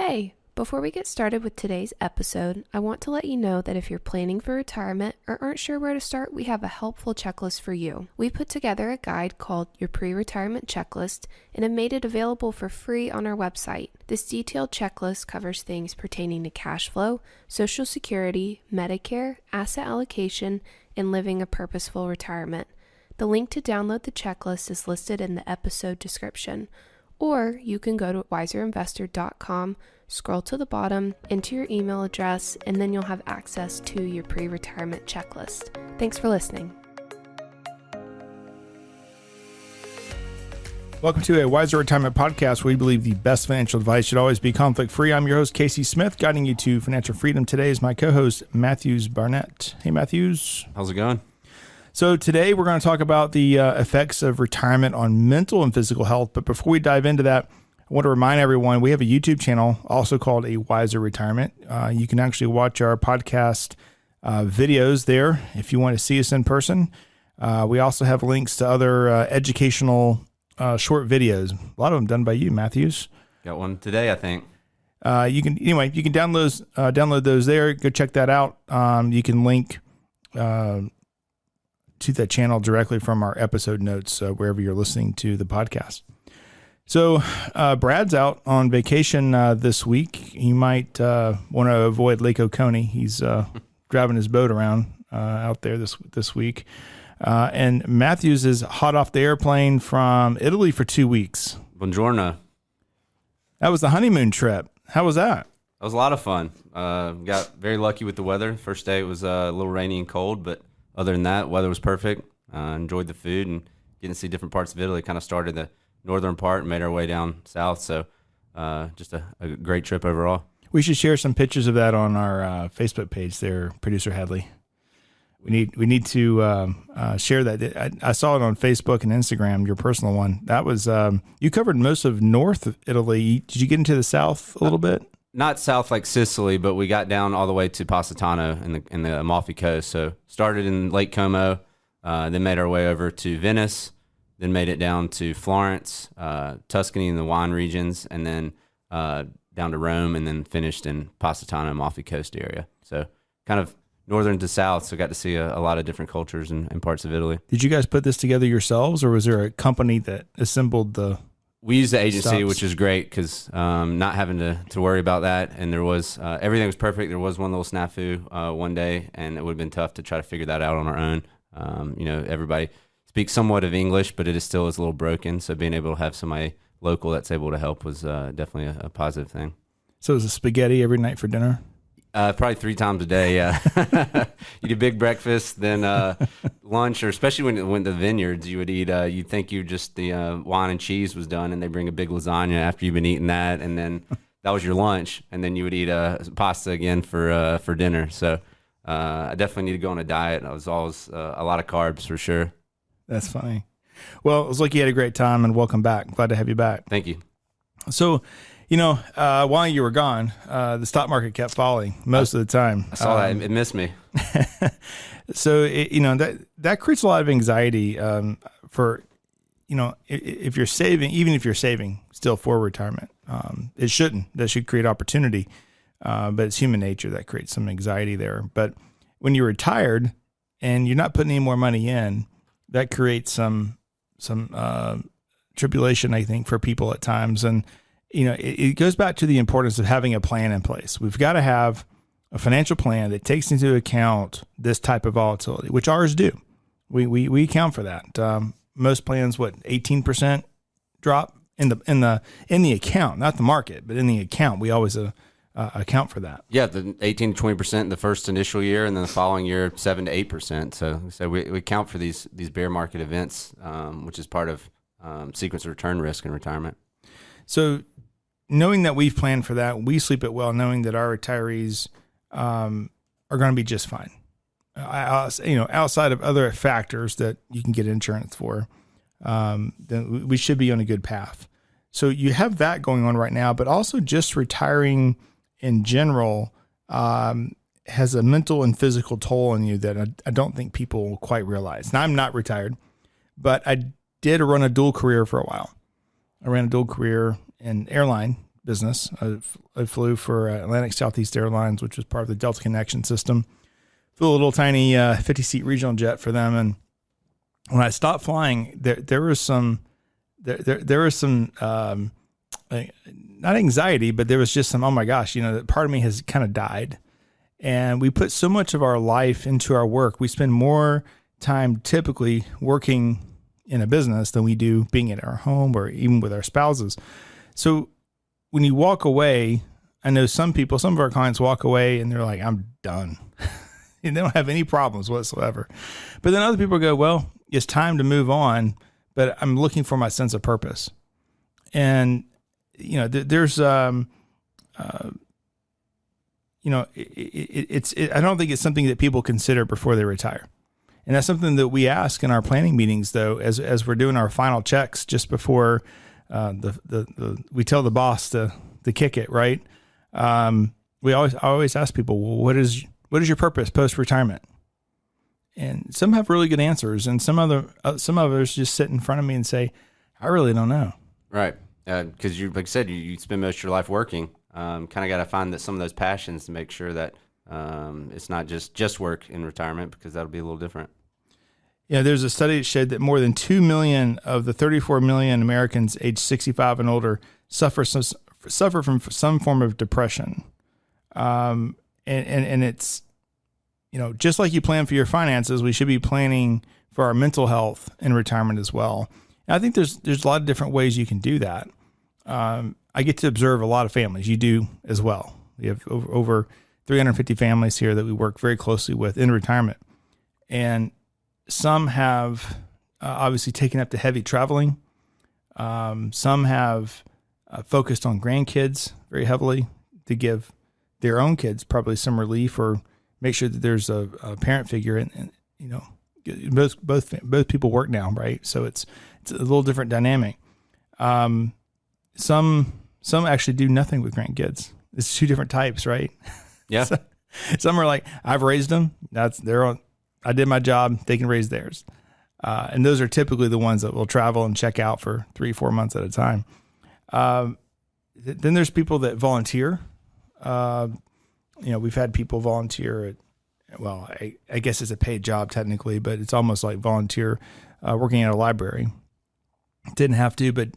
Hey, before we get started with today's episode, I want to let you know that if you're planning for retirement or aren't sure where to start, we have a helpful checklist for you. We put together a guide called Your Pre-Retirement Checklist and have made it available for free on our website. This detailed checklist covers things pertaining to cash flow, Social Security, Medicare, asset allocation, and living a purposeful retirement. The link to download the checklist is listed in the episode description. Or you can go to wiserinvestor.com, scroll to the bottom, enter your email address, and then you'll have access to your pre-retirement checklist. Thanks for listening. Welcome to a Wiser Retirement Podcast, where we believe the best financial advice should always be conflict-free. I'm your host, Casey Smith, guiding you to financial freedom. Today is my co-host, Matthews Barnett. Hey, Matthews. How's it going? So today we're going to talk about the effects of retirement on mental and physical health. But before we dive into that, I want to remind everyone we have a YouTube channel also called A Wiser Retirement. You can actually watch our podcast videos there if you want to see us in person. We also have links to other educational short videos. A lot of them done by you, Matthews. Got one today, I think. You can download those there. Go check that out. You can link to that channel directly from our episode notes, wherever you're listening to the podcast. So Brad's out on vacation this week. You might want to avoid Lake Oconee. He's driving his boat around out there this week. And Matthews is hot off the airplane from Italy for 2 weeks. Buongiorno. That was the honeymoon trip. How was that? That was a lot of fun. Got very lucky with the weather. First day it was a little rainy and cold, but other than that, weather was perfect. Enjoyed the food and getting to see different parts of Italy. Kind of started the northern part and made our way down south. So just a great trip overall. We should share some pictures of that on our Facebook page there, Producer Hadley. We need to share that. I saw it on Facebook and Instagram, your personal one. That was you covered most of north of Italy. Did you get into the south a little bit? Not south like Sicily, but we got down all the way to Positano in the Amalfi Coast. So started in Lake Como, then made our way over to Venice, then made it down to Florence, Tuscany and the wine regions, and then down to Rome, and then finished in Positano, Amalfi Coast area. So kind of northern to south, so got to see a lot of different cultures and parts of Italy. Did you guys put this together yourselves, or was there a company that assembled the... We used the agency, which is great because not having to worry about that. And there was everything was perfect. There was one little snafu one day, and it would have been tough to try to figure that out on our own. Everybody speaks somewhat of English, but it still is a little broken. So being able to have somebody local that's able to help was definitely a positive thing. So it was a spaghetti every night for dinner? Probably 3 times a day, yeah. You'd eat a big breakfast, then lunch, or especially when the vineyards, you would eat, you'd think the wine and cheese was done, and they bring a big lasagna after you've been eating that, and then that was your lunch, and then you would eat pasta again for dinner. So I definitely need to go on a diet. I was always a lot of carbs for sure. That's funny. Well, it was like you had a great time, and welcome back. Glad to have you back. Thank you. So, while you were gone, the stock market kept falling most of the time. I saw that. It missed me. So, that creates a lot of anxiety for, if you're saving, even if you're saving still for retirement. It shouldn't. That should create opportunity. But it's human nature that creates some anxiety there. But when you're retired and you're not putting any more money in, that creates some tribulation, I think, for people at times. And it goes back to the importance of having a plan in place. We've got to have a financial plan that takes into account this type of volatility, which ours do. We account for that. Most plans, 18% drop in the account, not the market, but in the account. We always account for that. Yeah, the 18 to 20% the first initial year, and then the following year 7 to 8%. So we account for these bear market events, which is part of sequence of return risk in retirement. So knowing that we've planned for that, we sleep it well, knowing that our retirees are going to be just fine. Outside of other factors that you can get insurance for, then we should be on a good path. So you have that going on right now, but also just retiring in general has a mental and physical toll on you that I don't think people quite realize. Now, I'm not retired, but I did run a dual career for a while. I ran a dual career in airline business. I flew for Atlantic Southeast Airlines, which was part of the Delta Connection system. Flew a little tiny 50-seat regional jet for them, and when I stopped flying, there was some not anxiety, but there was just some, oh my gosh, part of me has kind of died. And we put so much of our life into our work. We spend more time typically working in a business than we do being at our home or even with our spouses. So when you walk away, I know some of our clients walk away and they're like, I'm done. And they don't have any problems whatsoever. But then other people go, well, it's time to move on, but I'm looking for my sense of purpose. And, there's, I don't think it's something that people consider before they retire. And that's something that we ask in our planning meetings, though, as we're doing our final checks just before we tell the boss to kick it, right? I always ask people, well, what is your purpose post-retirement? And some have really good answers, and some others just sit in front of me and say, I really don't know. Right. Because like I said, you spend most of your life working. Kind of got to find some of those passions to make sure that it's not just work in retirement, because that'll be a little different. Yeah, there's a study that showed that more than 2 million of the 34 million Americans aged 65 and older suffer from some form of depression. And it's, just like you plan for your finances, we should be planning for our mental health in retirement as well. And I think there's a lot of different ways you can do that. I get to observe a lot of families. You do as well. We have over 350 families here that we work very closely with in retirement. And some have obviously taken up the heavy traveling. Some have focused on grandkids very heavily to give their own kids probably some relief or make sure that there's a parent figure. And both people work now, right? So it's a little different dynamic. Some actually do nothing with grandkids. It's two different types, right? Yeah. Some are like, I've raised them. I did my job. They can raise theirs. And those are typically the ones that will travel and check out for 3-4 months at a time. Then there's people that volunteer. We've had people volunteer I guess it's a paid job technically, but it's almost like volunteer working at a library. Didn't have to, but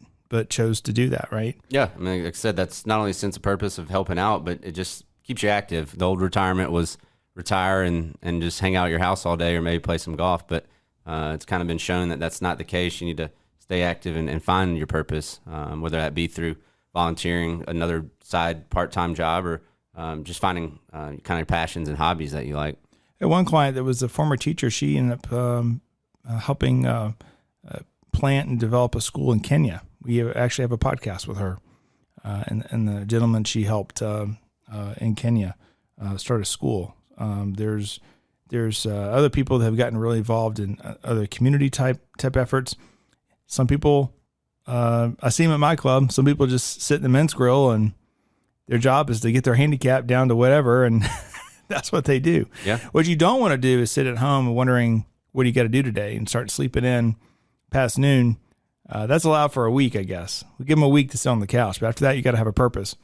chose to do that, right? Yeah. I mean, like I said, that's not only a sense of purpose of helping out, but it just keeps you active. The old retirement was retire and just hang out at your house all day or maybe play some golf. But it's kind of been shown that that's not the case. You need to stay active and find your purpose, whether that be through volunteering, another side part-time job, or just finding kind of passions and hobbies that you like. At one client that was a former teacher, she ended up helping plant and develop a school in Kenya. We actually have a podcast with her, and the gentleman she helped in Kenya start a school. There's other people that have gotten really involved in other community type efforts. Some people, I see them at my club. Some people just sit in the men's grill and their job is to get their handicap down to whatever, and that's what they do. Yeah. What you don't want to do is sit at home and wondering, what do you got to do today, and start sleeping in past noon. That's allowed for a week, I guess. We give them a week to sit on the couch, but after that, you got to have a purpose.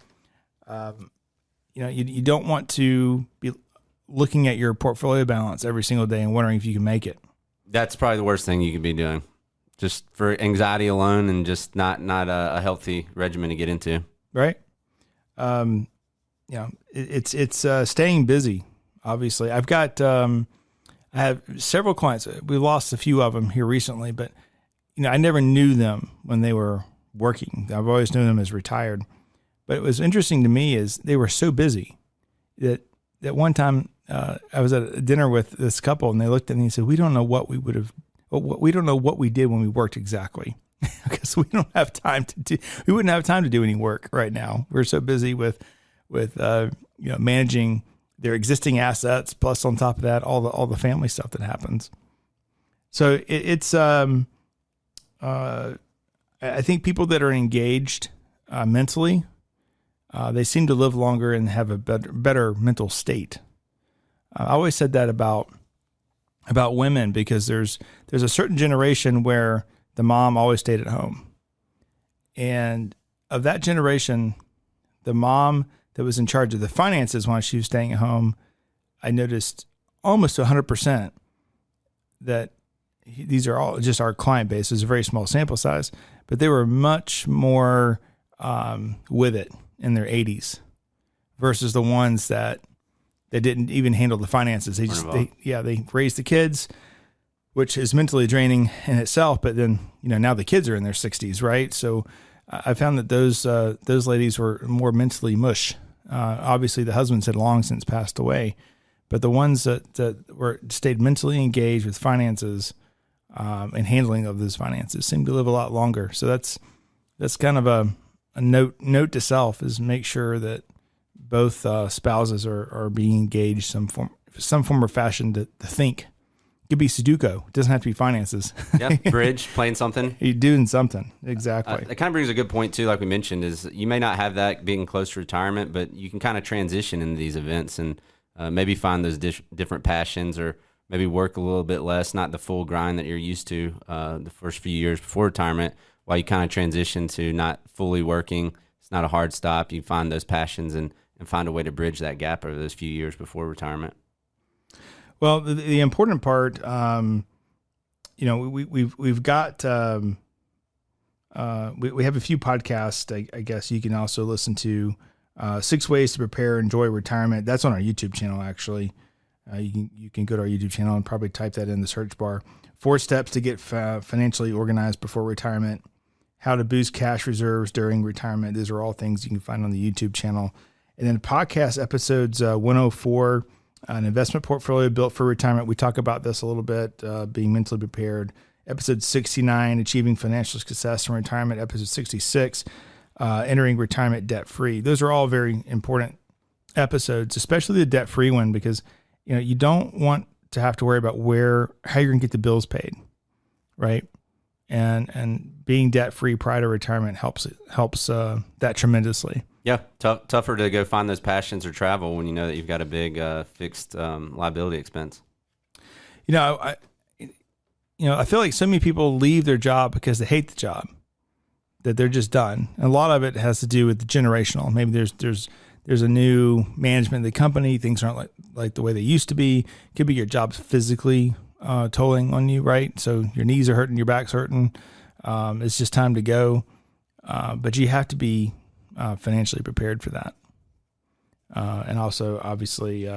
You don't want to be looking at your portfolio balance every single day and wondering if you can make it. That's probably the worst thing you could be doing, just for anxiety alone, and just not a healthy regimen to get into. Right. It's staying busy. Obviously, I've got, I have several clients. We lost a few of them here recently, but I never knew them when they were working. I've always known them as retired. But it was interesting to me is they were so busy that one time I was at a dinner with this couple, and they looked at me and said, we don't know what we did when we worked exactly, because we wouldn't have time to do any work right now. We're so busy with managing their existing assets, plus on top of that, all the family stuff that happens. So it's I think people that are engaged mentally, they seem to live longer and have a better mental state. I always said that about women, because there's a certain generation where the mom always stayed at home, and of that generation, the mom that was in charge of the finances while she was staying at home, I noticed almost 100% that these are all just our client base. It's a very small sample size, but they were much more with it in their 80s versus the ones that didn't even handle the finances. They raised the kids, which is mentally draining in itself. But then, now the kids are in their 60s, right? So I found that those ladies were more mentally mush. Obviously, the husbands had long since passed away, but the ones that stayed mentally engaged with finances and handling of those finances seemed to live a lot longer. So that's kind of a note to self, is make sure that both spouses are being engaged some form or fashion to think. It could be Sudoku. It doesn't have to be finances. Yeah, bridge, playing something. You're doing something. Exactly. It kind of brings a good point too, like we mentioned, is you may not have that being close to retirement, but you can kind of transition into these events and maybe find those different passions, or maybe work a little bit less, not the full grind that you're used to the first few years before retirement, while you kind of transition to not fully working. It's not a hard stop. You find those passions and find a way to bridge that gap over those few years before retirement. Well, the important part, we've got we have a few podcasts. I guess you can also listen to 6 Ways to Prepare and Enjoy Retirement. That's on our YouTube channel, actually. You can go to our YouTube channel and probably type that in the search bar. 4 steps to get financially organized before retirement. How to boost cash reserves during retirement. These are all things you can find on the YouTube channel. And then podcast episodes 104. An investment portfolio built for retirement. We talk about this a little bit, being mentally prepared. Episode 69, achieving financial success in retirement. Episode 66, entering retirement debt-free. Those are all very important episodes, especially the debt-free one, because you don't want to have to worry about how you're going to get the bills paid, right? And being debt-free prior to retirement helps that tremendously. Yeah, tougher to go find those passions or travel when you know that you've got a big fixed liability expense. I feel like so many people leave their job because they hate the job, that they're just done. And a lot of it has to do with the generational. Maybe there's a new management of the company. Things aren't like the way they used to be. It could be your job's physically tolling on you, right? So your knees are hurting, your back's hurting. It's just time to go. But you have to be financially prepared for that. And also, obviously,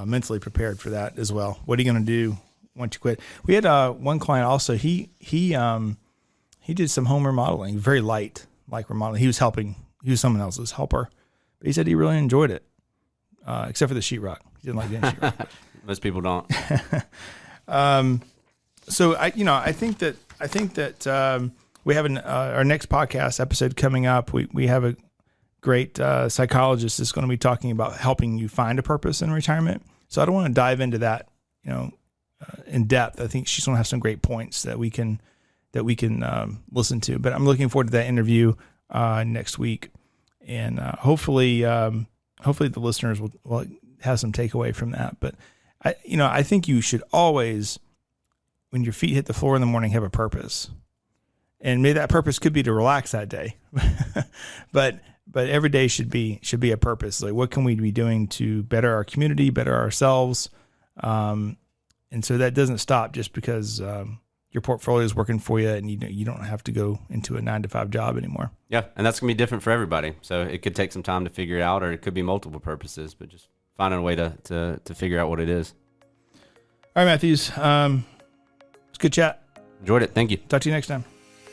mentally prepared for that as well. What are you going to do once you quit? We had one client also. He did some home remodeling, very light, like remodeling. He was someone else's helper. But he said he really enjoyed it, except for the sheetrock. He didn't like the sheetrock. Most people don't. So I think that we have our next podcast episode coming up. We have a great psychologist that's going to be talking about helping you find a purpose in retirement. So I don't want to dive into that, in depth. I think she's going to have some great points that we can listen to. But I'm looking forward to that interview next week, and hopefully the listeners will have some takeaway from that. But I think you should always, when your feet hit the floor in the morning, have a purpose. And maybe that purpose could be to relax that day, but every day should be a purpose. Like, what can we be doing to better our community, better ourselves? And so that doesn't stop just because your portfolio is working for you, and you don't have to go into a 9-to-5 job anymore. Yeah, and that's gonna be different for everybody. So it could take some time to figure it out, or it could be multiple purposes. But just finding a way to figure out what it is. All right, Matthews. It's a good chat. Enjoyed it. Thank you. Talk to you next time.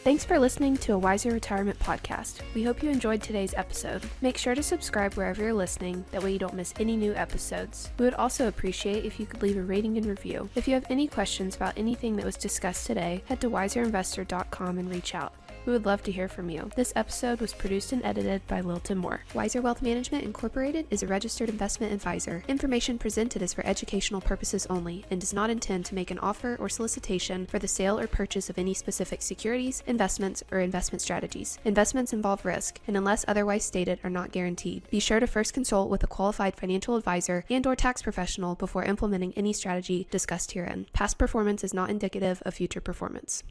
Thanks for listening to a Wiser Retirement podcast. We hope you enjoyed today's episode. Make sure to subscribe wherever you're listening, that way you don't miss any new episodes. We would also appreciate if you could leave a rating and review. If you have any questions about anything that was discussed today, head to wiserinvestor.com and reach out. We would love to hear from you. This episode was produced and edited by Lilton Moore. Wiser Wealth Management Incorporated is a registered investment advisor. Information presented is for educational purposes only and does not intend to make an offer or solicitation for the sale or purchase of any specific securities, investments, or investment strategies. Investments involve risk and, unless otherwise stated, are not guaranteed. Be sure to first consult with a qualified financial advisor and/or tax professional before implementing any strategy discussed herein. Past performance is not indicative of future performance.